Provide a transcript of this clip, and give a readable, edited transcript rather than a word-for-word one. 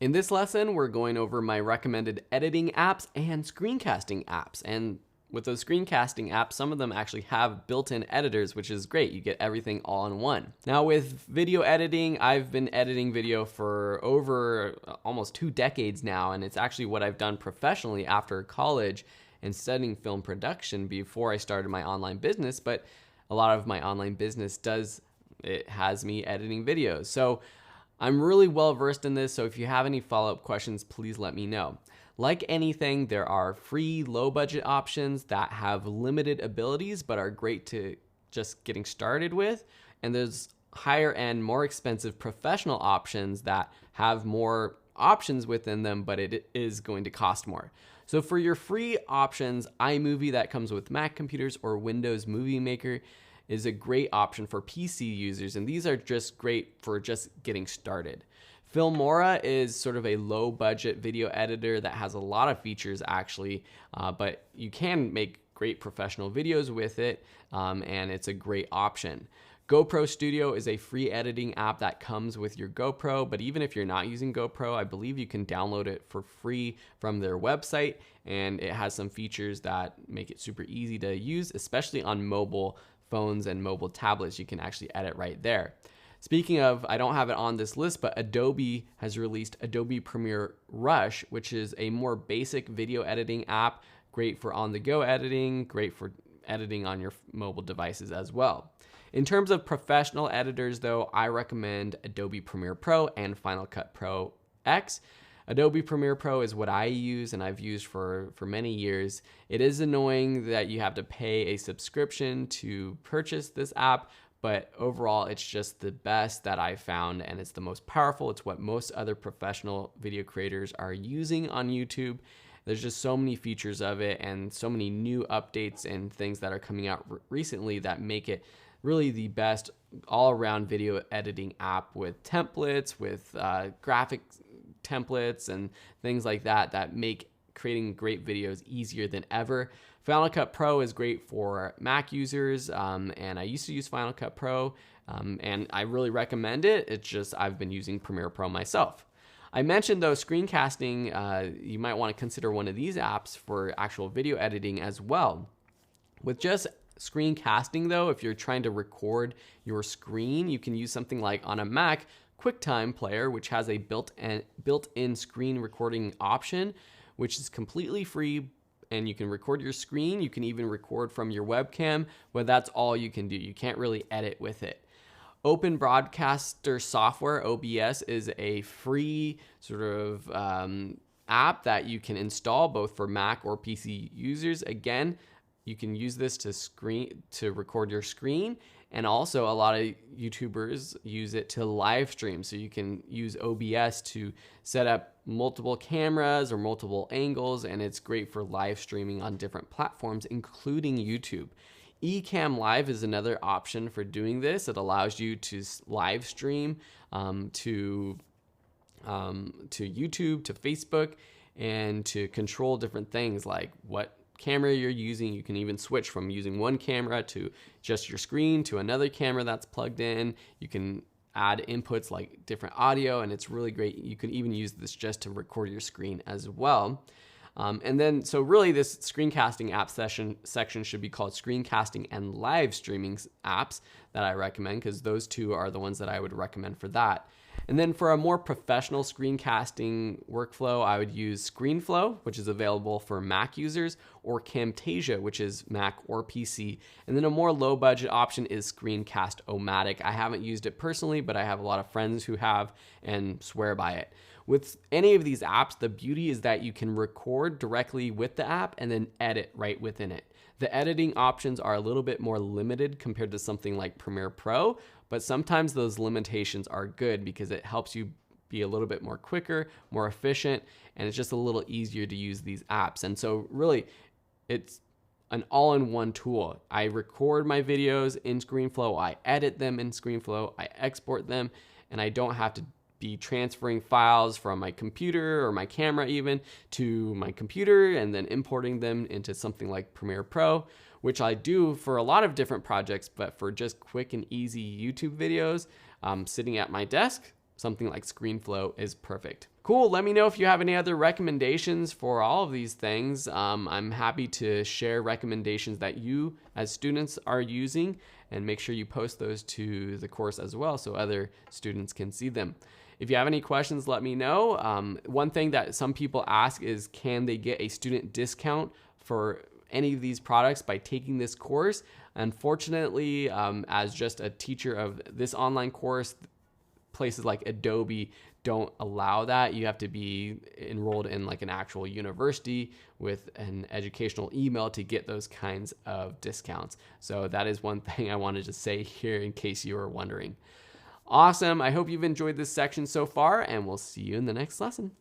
In this lesson, we're going over my recommended editing apps and screencasting apps. And with those screencasting apps, some of them actually have built-in editors, which is great. You get everything all in one. Now with video editing, I've been editing video for over almost 2 decades now, and it's actually what I've done professionally after college and studying film production before I started my online business. But a lot of my online business has me editing videos. So I'm really well versed in this, so if you have any follow-up questions, please let me know. Like anything, there are free low-budget options that have limited abilities but are great to just getting started with, and there's higher end, more expensive professional options that have more options within them, but it is going to cost more. So for your free options, iMovie that comes with Mac computers or Windows Movie Maker is a great option for PC users, and these are just great for just getting started. Filmora is sort of a low budget video editor that has a lot of features actually, but you can make great professional videos with it, and it's a great option. GoPro Studio is a free editing app that comes with your GoPro, but even if you're not using GoPro, I believe you can download it for free from their website, and it has some features that make it super easy to use, especially on mobile phones and mobile tablets. You can actually edit right there. Speaking of, I don't have it on this list, but Adobe has released Adobe Premiere Rush, which is a more basic video editing app, great for on-the-go editing, great for editing on your mobile devices as well. In terms of professional editors though, I recommend Adobe Premiere Pro and Final Cut Pro X. Adobe Premiere Pro is what I use and I've used for many years. It is annoying that you have to pay a subscription to purchase this app, but overall it's just the best that I've found, and it's the most powerful. It's what most other professional video creators are using on YouTube. There's just so many features of it and so many new updates and things that are coming out recently that make it really the best all-around video editing app with templates, with graphic templates and things like that that make creating great videos easier than ever. Final Cut Pro is great for Mac users, and I used to use Final Cut Pro, and I really recommend it. It's just I've been using Premiere Pro myself. I mentioned though screencasting, you might want to consider one of these apps for actual video editing as well. With just screencasting though, if you're trying to record your screen, you can use something like on a Mac, QuickTime Player, which has a built-in screen recording option, which is completely free, and you can record your screen. You can even record from your webcam, but that's all you can do. You can't really edit with it. Open Broadcaster Software, OBS, is a free sort of app that you can install both for Mac or PC users. Again, you can use this to record your screen, and also a lot of YouTubers use it to live stream. So you can use OBS to set up multiple cameras or multiple angles, and it's great for live streaming on different platforms, including YouTube. Ecamm Live is another option for doing this. It allows you to live stream to YouTube, to Facebook, and to control different things like what camera you're using. You can even switch from using one camera to just your screen to another camera that's plugged in. You can add inputs like different audio, and it's really great. You can even use this just to record your screen as well. And then, so really this screencasting app section should be called screencasting and live streaming apps that I recommend, because those two are the ones that I would recommend for that. And then for a more professional screencasting workflow, I would use ScreenFlow, which is available for Mac users, or Camtasia, which is Mac or PC. And then a more low budget option is Screencast-O-Matic. I haven't used it personally, but I have a lot of friends who have and swear by it. With any of these apps, the beauty is that you can record directly with the app and then edit right within it. The editing options are a little bit more limited compared to something like Premiere Pro, but sometimes those limitations are good because it helps you be a little bit more quicker, more efficient, and it's just a little easier to use these apps. And so really, it's an all-in-one tool. I record my videos in ScreenFlow, I edit them in ScreenFlow, I export them, and I don't have to be transferring files from my computer or my camera even to my computer and then importing them into something like Premiere Pro, which I do for a lot of different projects, but for just quick and easy YouTube videos, sitting at my desk, something like ScreenFlow is perfect. Cool. Let me know if you have any other recommendations for all of these things. I'm happy to share recommendations that you as students are using, and make sure you post those to the course as well so other students can see them. If you have any questions, let me know. One thing that some people ask is, can they get a student discount for any of these products by taking this course? Unfortunately, as just a teacher of this online course, places like Adobe don't allow that. You have to be enrolled in like an actual university with an educational email to get those kinds of discounts. So that is one thing I wanted to say here in case you were wondering. Awesome. I hope you've enjoyed this section so far, and we'll see you in the next lesson.